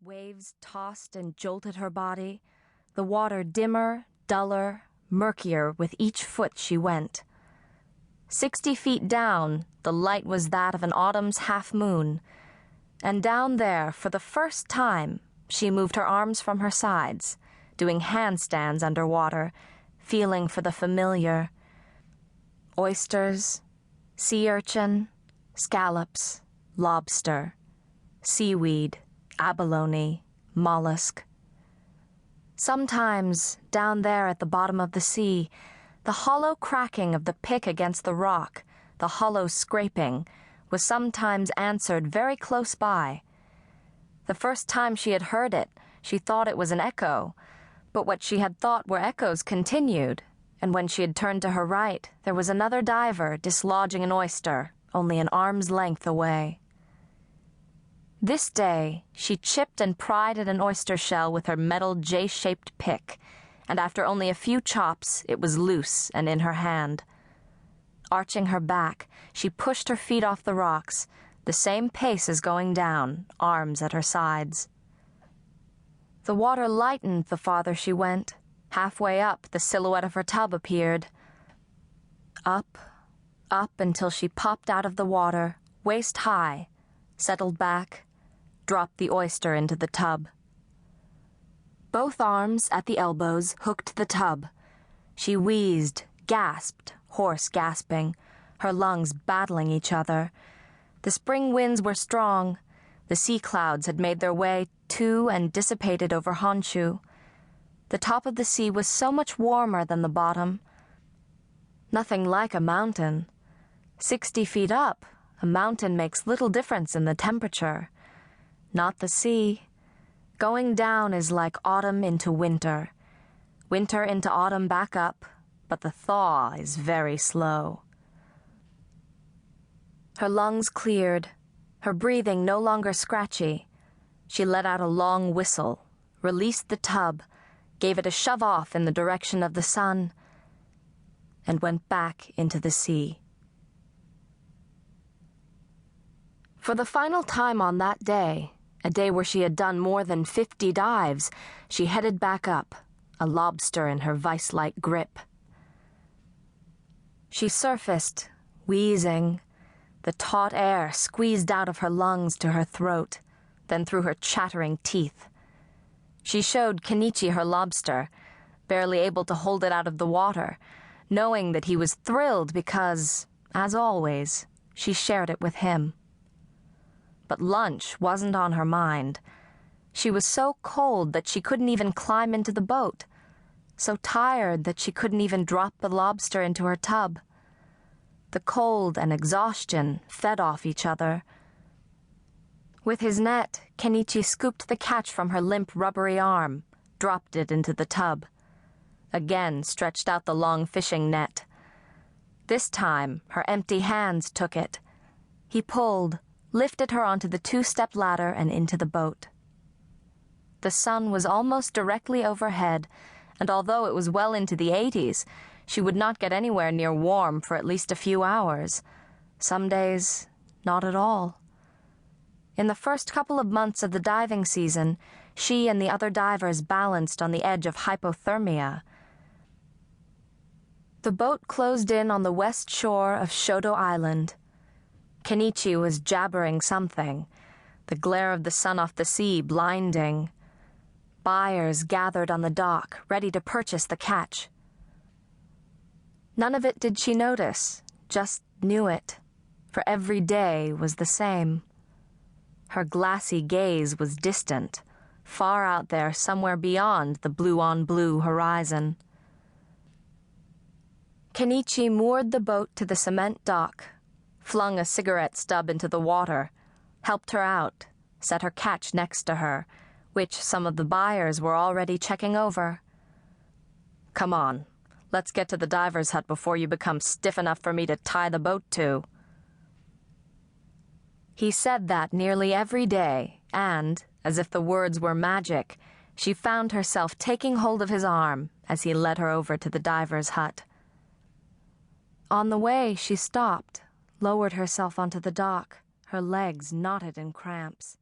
Waves tossed and jolted her body, the water dimmer, duller, murkier with each foot she went. 60 feet down, the light was that of an autumn's half-moon, and down there, for the first time, she moved her arms from her sides, doing handstands underwater, feeling for the familiar. Oysters, sea urchin, scallops, lobster, seaweed, abalone, mollusk. Sometimes, down there at the bottom of the sea, the hollow cracking of the pick against the rock, the hollow scraping, was sometimes answered very close by. The first time she had heard it, she thought it was an echo, but what she had thought were echoes continued, and when she had turned to her right, there was another diver dislodging an oyster, only an arm's length away. This day, she chipped and pried at an oyster shell with her metal J-shaped pick, and after only a few chops, it was loose and in her hand. Arching her back, she pushed her feet off the rocks, the same pace as going down, arms at her sides. The water lightened the farther she went. Halfway up, the silhouette of her tub appeared. Up, up until she popped out of the water, waist high, settled back, dropped the oyster into the tub. Both arms at the elbows hooked the tub. She wheezed, gasped, hoarse gasping, her lungs battling each other. The spring winds were strong. The sea clouds had made their way to and dissipated over Honshu. The top of the sea was so much warmer than the bottom. Nothing like a mountain. 60 feet up, a mountain makes little difference in the temperature. Not the sea. Going down is like autumn into winter. Winter into autumn back up, but the thaw is very slow. Her lungs cleared, her breathing no longer scratchy. She let out a long whistle, released the tub, gave it a shove off in the direction of the sun, and went back into the sea. For the final time on that day, a day where she had done more than 50 dives, she headed back up, a lobster in her vice-like grip. She surfaced, wheezing, the taut air squeezed out of her lungs to her throat, then through her chattering teeth. She showed Kenichi her lobster, barely able to hold it out of the water, knowing that he was thrilled because, as always, she shared it with him. But lunch wasn't on her mind. She was so cold that she couldn't even climb into the boat, so tired that she couldn't even drop the lobster into her tub. The cold and exhaustion fed off each other. With his net, Kenichi scooped the catch from her limp, rubbery arm, dropped it into the tub. Again stretched out the long fishing net. This time, her empty hands took it. He pulled, lifted her onto the 2-step ladder and into the boat. The sun was almost directly overhead, and although it was well into the 80s, she would not get anywhere near warm for at least a few hours. Some days, not at all. In the first couple of months of the diving season, she and the other divers balanced on the edge of hypothermia. The boat closed in on the west shore of Shodo Island. Kenichi was jabbering something, the glare of the sun off the sea blinding. Buyers gathered on the dock, ready to purchase the catch. None of it did she notice, just knew it, for every day was the same. Her glassy gaze was distant, far out there somewhere beyond the blue-on-blue horizon. Kenichi moored the boat to the cement dock, flung a cigarette stub into the water, helped her out, set her catch next to her, which some of the buyers were already checking over. "Come on, let's get to the diver's hut before you become stiff enough for me to tie the boat to." He said that nearly every day, and, as if the words were magic, she found herself taking hold of his arm as he led her over to the diver's hut. On the way, she stopped, lowered herself onto the dock, her legs knotted in cramps.